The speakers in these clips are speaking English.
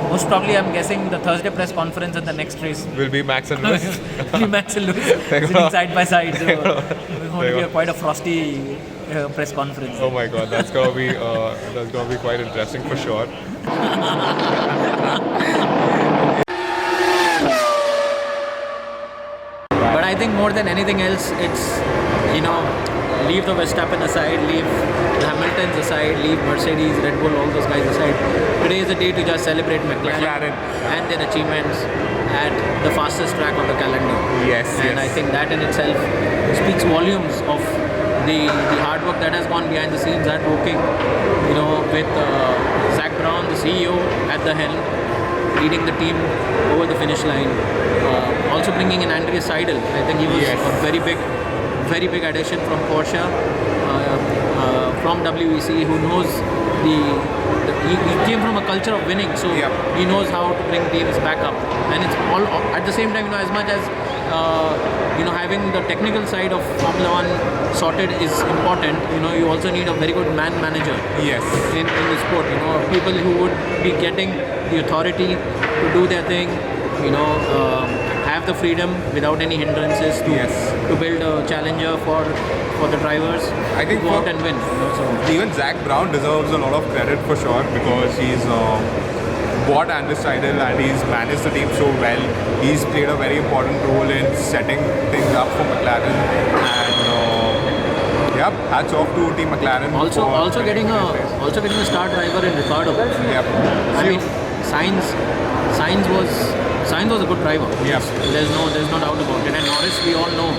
most probably I'm guessing the Thursday press conference and the next race will be Max and Lewis. will be Max and Lewis sitting side by side. So it's going to be quite a frosty press conference. Oh my God, that's gonna be quite interesting for sure. But I think more than anything else, it's, leave the Verstappen aside, leave the Hamiltons aside, leave Mercedes, Red Bull, all those guys aside. Today is the day to just celebrate McLaren and their achievements at the fastest track on the calendar. Yes. And I think that in itself speaks volumes of the hard work that has gone behind the scenes at Woking, with Zach Brown, the CEO, at the helm, leading the team over the finish line. Also bringing in Andreas Seidel. I think he was a very big addition from Porsche, from WEC, who knows he came from a culture of winning, so he knows how to bring teams back up. And it's all at the same time, as much as having the technical side of Formula One sorted is important. You also need a very good man manager. Yes. In the sport, people who would be getting the authority to do their thing. Have the freedom without any hindrances to build a challenger for the drivers. I think go out and win. Even Zach Brown deserves a lot of credit for sure, because he's bought Andreas Seidel and he's managed the team so well. He's played a very important role in setting things up for McLaren, and hats off to Team McLaren. Also getting a star driver in Ricciardo. I mean, Sainz was a good driver. Yes. There's no doubt about it. And Norris, we all know,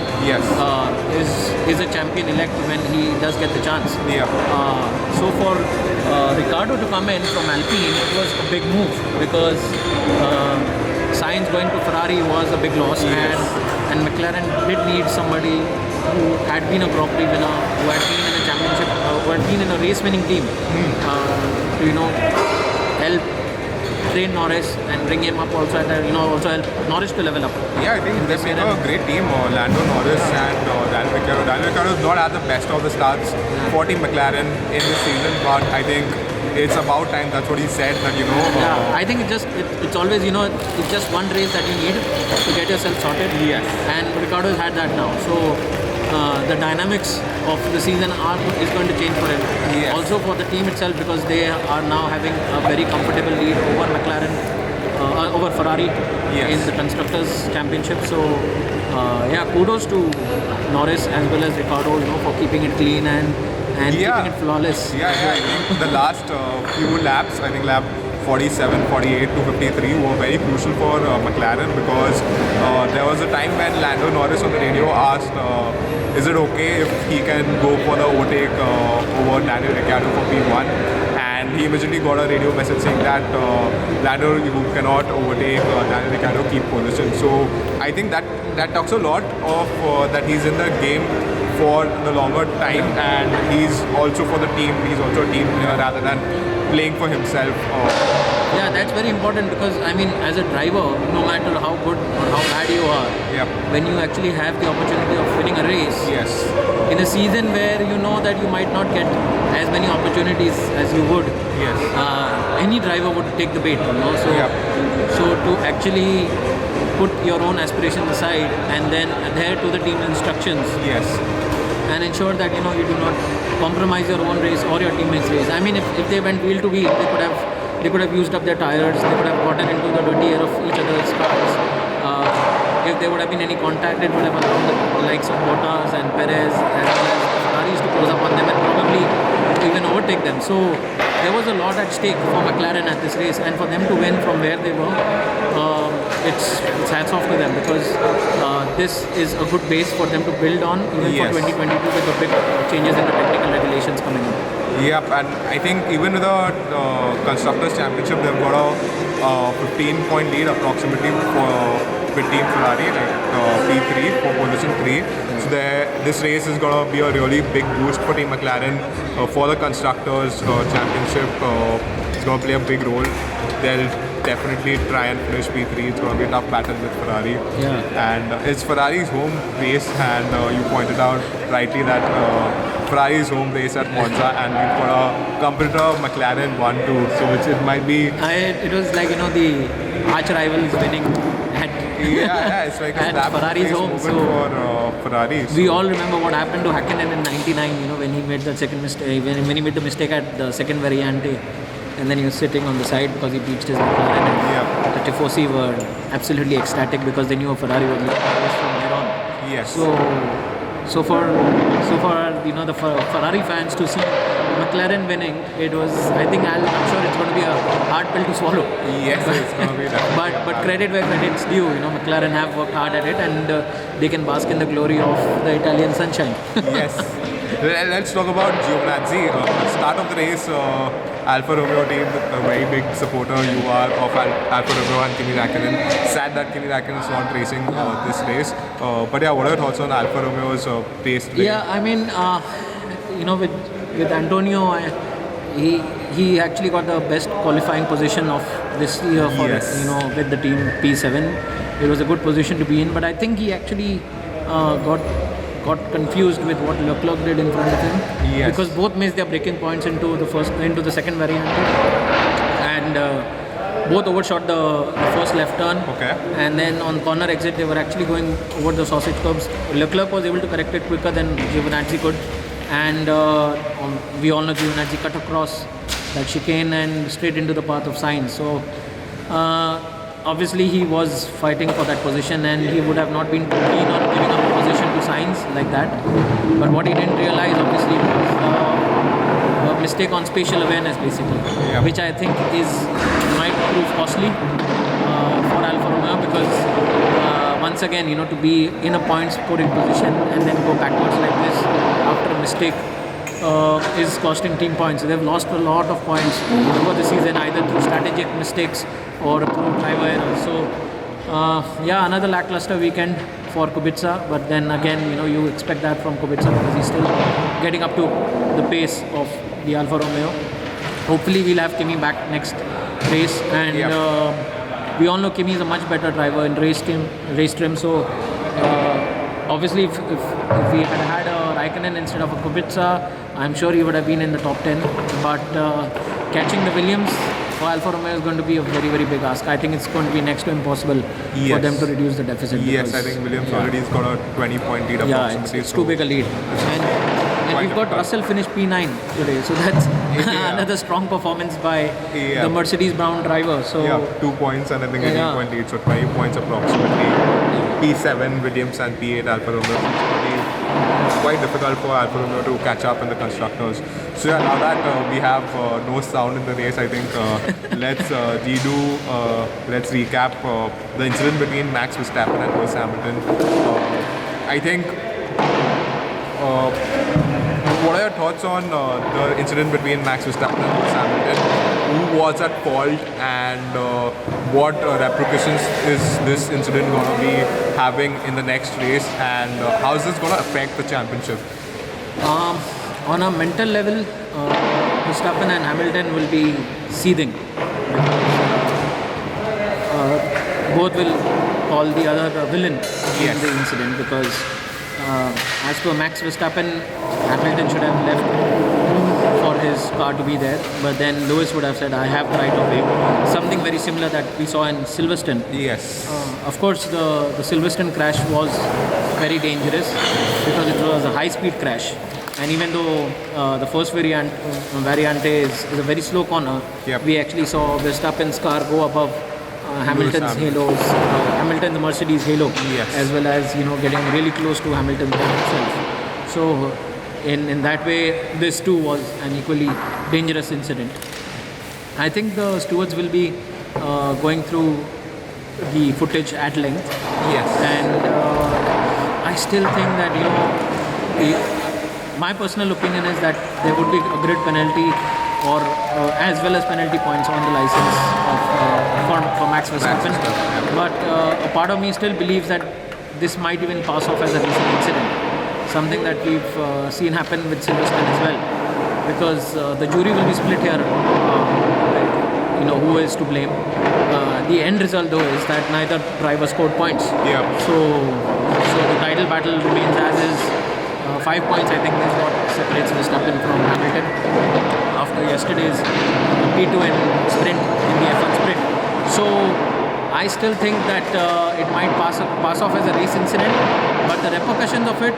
is a champion elect when he does get the chance. So for Ricciardo to come in from Alpine, it was a big move, because Sainz going to Ferrari was a big loss, and McLaren did need somebody who had been a Grand Prix winner, who had been in a championship, who had been in a race-winning team, to help train Norris and bring him up also, and also help Norris to level up. Yeah, I think they made a great team. Lando Norris and Daniel Ricciardo. Daniel Ricciardo has not had the best of the starts for Team McLaren in this season, but I think it's about time. That's what he said. That I think it's always it's just one race that you need to get yourself sorted. Yes. And Ricciardo has had that now. So the dynamics of the season is going to change for him. Yes. Also for the team itself, because they are now having a very comfortable lead over McLaren, over Ferrari in the Constructors' Championship. So kudos to Norris as well as Ricciardo, for keeping it clean and keeping it flawless. I think the last few laps, I think lap 47, 48 to 53 were very crucial for McLaren, because there was a time when Lando Norris on the radio asked, is it okay if he can go for the overtake over Daniel Ricciardo for P1? And he immediately got a radio message saying that Lando, you cannot overtake Daniel Ricciardo, keep position. So I think that talks a lot of that he's in the game for the longer time, and he's also for the team. He's also a team player rather than playing for himself. That's very important, because as a driver, no matter how good or how bad you are, when you actually have the opportunity of winning a race, in a season where you know that you might not get as many opportunities as you would, any driver would take the bait. So to actually put your own aspirations aside and then adhere to the team's instructions, and ensure that you do not compromise your own race or your teammates' race. If they went wheel to wheel, they could have used up their tires. They could have gotten into the dirty air of each other's cars. If there would have been any contact, it would have allowed the likes of Bottas and Perez as well as the Ferraris to close up on them and probably even overtake them. So there was a lot at stake for McLaren at this race, and for them to win from where they were, it's hats off to them, because this is a good base for them to build on even for 2022 with the big changes in the technical regulations coming in. And I think even with the Constructors' Championship, they've got a 15-point lead approximately with Team Ferrari, P3 for position 3. So this race is going to be a really big boost for Team McLaren for the Constructors' Championship. It's going to play a big role. They'll definitely try and finish P3. It's going to be a tough battle with Ferrari. And it's Ferrari's home race, and you pointed out rightly that Ferrari's home race at Monza, and we've got a competitor McLaren 1-2, so it might be. It was like the arch rivals winning at it's like a slap Ferrari's home. So for Ferrari. We all remember what happened to Hakkinen in '99. When he made the second mistake, when he made the mistake at the second variante, and then he was sitting on the side because he beached his McLaren. And the Tifosi were absolutely ecstatic because they knew a Ferrari was from there on. Yes. So for the Ferrari fans to see McLaren winning, it was, I think, I'm sure it's going to be a hard pill to swallow. Yes, it's going to be that. But credit where credit's due. McLaren have worked hard at it, and they can bask in the glory of the Italian sunshine. Yes. Let's talk about Giovinazzi. Start of the race, Alfa Romeo team, a very big supporter you are of Alfa Romeo and Kimi Räikkönen. Sad that Kimi Räikkönen is not racing this race. But yeah, what are your thoughts on Alfa Romeo's pace today? Yeah, I mean, with Antonio, he actually got the best qualifying position of this year for with the team P7. It was a good position to be in, but I think he actually got confused with what Leclerc did in front of him, because both missed their braking points into the second variant, and both overshot the first left turn. Okay. And then on corner exit they were actually going over the sausage curbs. Leclerc was able to correct it quicker than Giovinazzi could, and we all know Giovinazzi cut across that chicane and straight into the path of Sainz. So obviously he was fighting for that position, and he would have not been keen on giving up a position to Sainz like that. But what he didn't realize, obviously, was a mistake on spatial awareness, basically, which I think might prove costly for Alfa Romeo, because once again, to be in a point scoring position and then go backwards like this after a mistake is costing team points. So they've lost a lot of points over the season, either through strategic mistakes or through driver errors. So another lackluster weekend for Kubica, but then again, you expect that from Kubica because he's still getting up to the pace of the Alfa Romeo. Hopefully we'll have Kimi back next race, and we all know Kimi is a much better driver in race trim. So obviously if we had a Raikkonen instead of a Kubica, I'm sure he would have been in the top 10. But catching the Williams for Alfa Romeo is going to be a very, very big ask. I think it's going to be next to impossible for them to reduce the deficit. Yes, I think Williams already has got a 20-point lead. Yeah, it's too big a lead. And we've got Russell finished P9 today, so that's another strong performance by the Mercedes Brown driver. So 2 points and I think 18-point lead, so 20 points approximately. P7 Williams and P8 Alfa Romeo. It's quite difficult for Alfa Romeo to catch up in the constructors. So now that we have no sound in the race, I think let's recap the incident between Max Verstappen and Lewis Hamilton. I think. What are your thoughts on the incident between Max Verstappen and Lewis Hamilton? Who was at fault, and what repercussions is this incident going to be having in the next race, and how is this going to affect the championship? On a mental level, Verstappen and Hamilton will be seething. Both will call the other a villain in the incident, because as per Max Verstappen, Hamilton should have left for his car to be there, but then Lewis would have said, I have the right of way. Something very similar that we saw in Silverstone. Yes. Of course, the Silverstone crash was very dangerous because it was a high-speed crash. And even though the first variante is a very slow corner, we actually saw Verstappen's car go above Hamilton's halos, Hamilton the Mercedes halo, as well as getting really close to Hamilton himself. So in that way, this too was an equally dangerous incident. I think the stewards will be going through the footage at length. Yes. And I still think that my personal opinion is that there would be a grid penalty or as well as penalty points on the license for Max Verstappen. But a part of me still believes that this might even pass off as a racing incident. Something that we've seen happen with Silverstone as well. Because the jury will be split here, who is to blame. The end result though is that neither driver scored points. So the title battle remains as is. 5 points, I think, is what separates Verstappen from Hamilton after yesterday's P2 and sprint in the F1 sprint. So I still think that it might pass off as a race incident, but the repercussions of it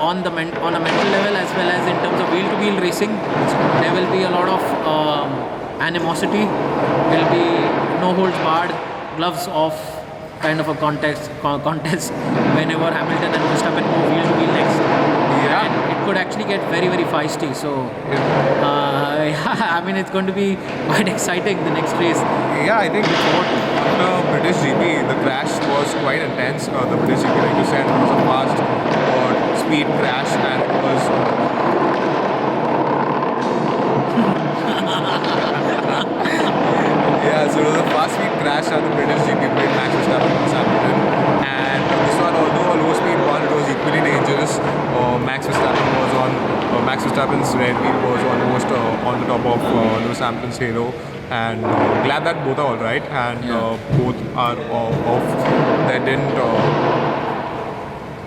on a mental level as well as in terms of wheel-to-wheel racing, there will be a lot of animosity. Will be no holds barred, gloves off kind of a contest whenever Hamilton and Verstappen go wheel-to-wheel next. Yeah. And it could actually get very, very feisty. So, I mean, it's going to be quite exciting the next race. Yeah, I think before the British GP, the crash was quite intense. The British GP, like you said, was a fast speed crash, and it was. Yeah, so it was a fast speed crash at the British GP between Max Verstappen and Lewis Hamilton. And this one, although a low speed one, it was equally dangerous. Max Verstappen's rear wheel was almost on the top of Lewis Hamilton's halo. And glad that both are alright, and both are off. They didn't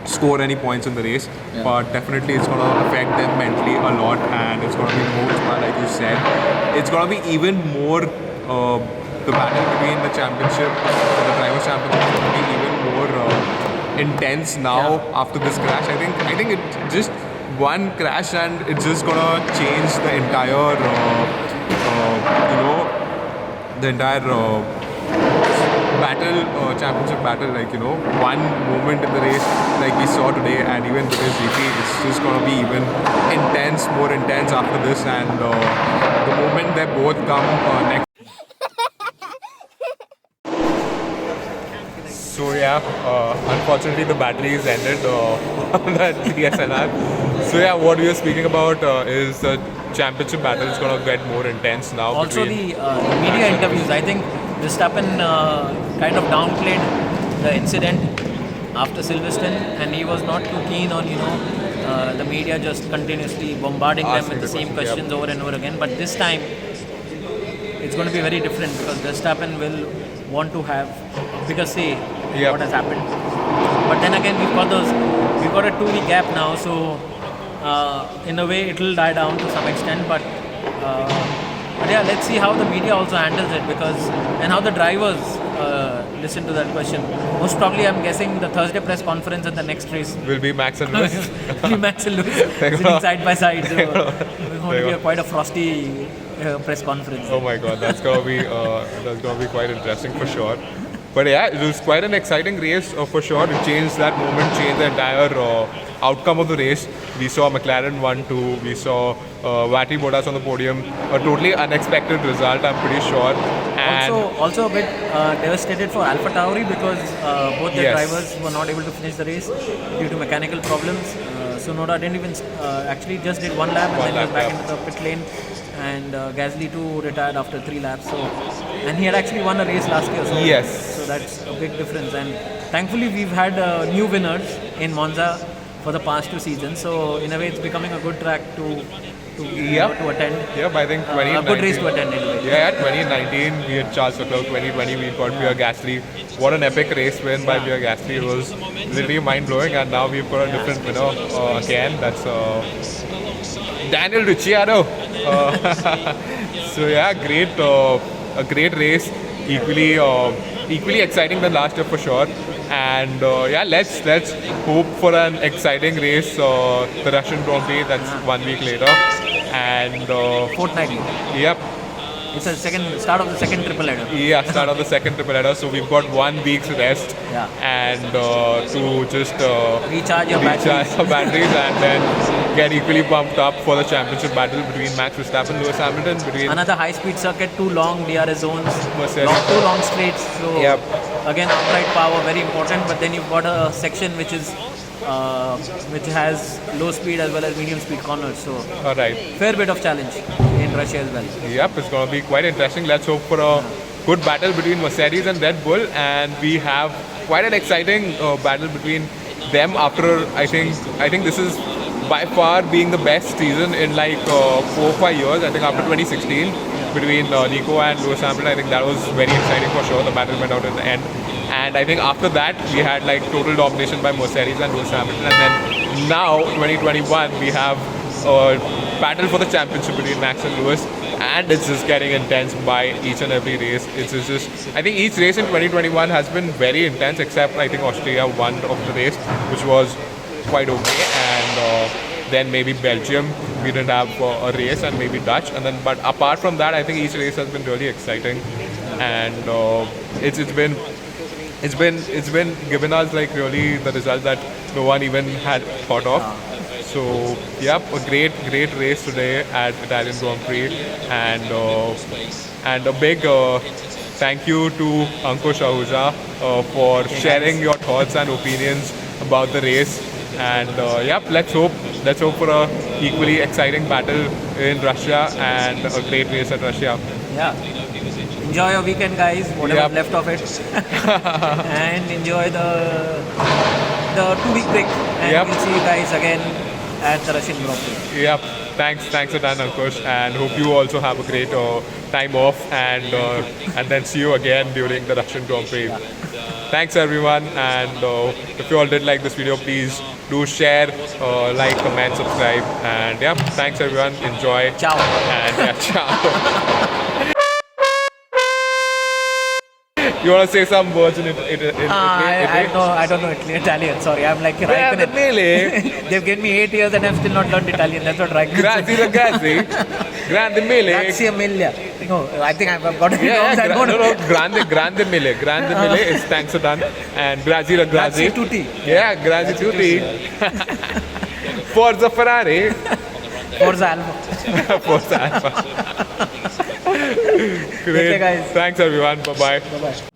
score any points in the race, but definitely it's going to affect them mentally a lot, and it's going to be more, like you said, it's going to be even more. The battle between the championship, the drivers' championship, is going to be even more intense now after this crash. I think it just one crash and it's just going to change the entire, championship battle. Like, one moment in the race, like we saw today, and even today's GP, it's just going to be even more intense after this. And the moment they both come next. So unfortunately the battery is ended on that DSLR. So what we were speaking about is the championship battle is going to get more intense now. Also the media interviews, I think Verstappen kind of downplayed the incident after Silverstone, and he was not too keen on the media just continuously bombarding them with the same questions over and over again. But this time it's going to be very different, because Verstappen will want to have a bigger say what has happened. But then again, we've got a 2-week gap now, so in a way it will die down to some extent. But let's see how the media also handles it, and how the drivers listen to that question. Most probably, I'm guessing the Thursday press conference and the next race will be Max and Lewis. Will be Max and Lewis sitting side by side. So it's going to be quite a frosty press conference. Oh my God, that's gonna be quite interesting for sure. But it was quite an exciting race for sure. It changed that moment, changed the entire outcome of the race. We saw McLaren 1-2, we saw Valtteri Bottas on the podium. A totally unexpected result, I'm pretty sure. And also a bit devastated for Alfa Tauri, because both their drivers were not able to finish the race due to mechanical problems. Sonoda didn't even actually just did one lap, and then he was back into the pit lane. And Gasly too retired after 3 laps. And he had actually won a race last year. So that's a big difference. And thankfully we've had new winners in Monza for the past 2 seasons. So in a way it's becoming a good track to attend. Yeah, but I think 2019. A good race to attend anyway. Yeah, 2019 we had Charles Leclerc. 2020 we got Pierre Gasly. What an epic race win by Pierre Gasly. It was literally mind blowing. And now we've got a different winner again. That's Daniel Ricciardo. A great race, equally exciting than last year for sure. And let's hope for an exciting race. The Russian Grand Prix, that's 1 week later, and fortnightly. Yep. It's a start of the second triple header. Yeah, start of the second triple header. So we've got 1 week's rest, and to just recharge your batteries, and then get equally pumped up for the championship battle between Max Verstappen and Lewis Hamilton. Another high-speed circuit, 2 long DRS zones, 2 long straights. So again, outright power, very important. But then you've got a section which has low speed as well as medium speed corners. So fair bit of challenge in Russia as well. Yep, it's going to be quite interesting. Let's hope for a good battle between Mercedes and Red Bull, and we have quite an exciting battle between them after I think this is by far being the best season in like 4 or 5 years. I think after 2016 between Nico and Lewis Hamilton, I think that was very exciting for sure. The battle went out in the end. And I think after that, we had like total domination by Mercedes and Lewis Hamilton. And then now 2021 we have a battle for the championship between Max and Lewis, and it's just getting intense by each and every race. It's just I think each race in 2021 has been very intense, except I think Austria won of the race, which was quite okay, and then maybe Belgium we didn't have a race, and maybe Dutch, and then but apart from that I think each race has been really exciting, and it's been given us like really the result that no one even had thought of. So yep, a great race today at Italian Grand Prix, and a big thank you to Ankush Ahuja for sharing your thoughts and opinions about the race. And yep, let's hope for a equally exciting battle in Russia and a great race at Russia. Yeah. Enjoy your weekend, guys, whatever's left of it. And enjoy the 2-week break. And we'll see you guys again at the Russian Grand Prix. Yep. Thanks a ton, Ankush, and hope you also have a great time off, and then see you again during the Russian Grand Prix. Yeah. Thanks everyone, and if you all did like this video, please do share, like, comment, subscribe, and yeah, thanks everyone. Enjoy. Ciao. And yeah, ciao. You want to say some words in Italy? I don't know Italian. Sorry, I'm like They've given me 8 years and I've still not learned Italian. That's what I can say. Grazie. Grande mille. Grazie mille. No, I think I've got it wrong. No. Grande mille. Grande mille is thanks a ton. And grazie. Grazie tutti. Yeah, grazie tutti. Forza Ferrari. Forza Alfa. Forza Alfa. Great. Okay, guys. Thanks everyone. Bye-bye. Bye-bye.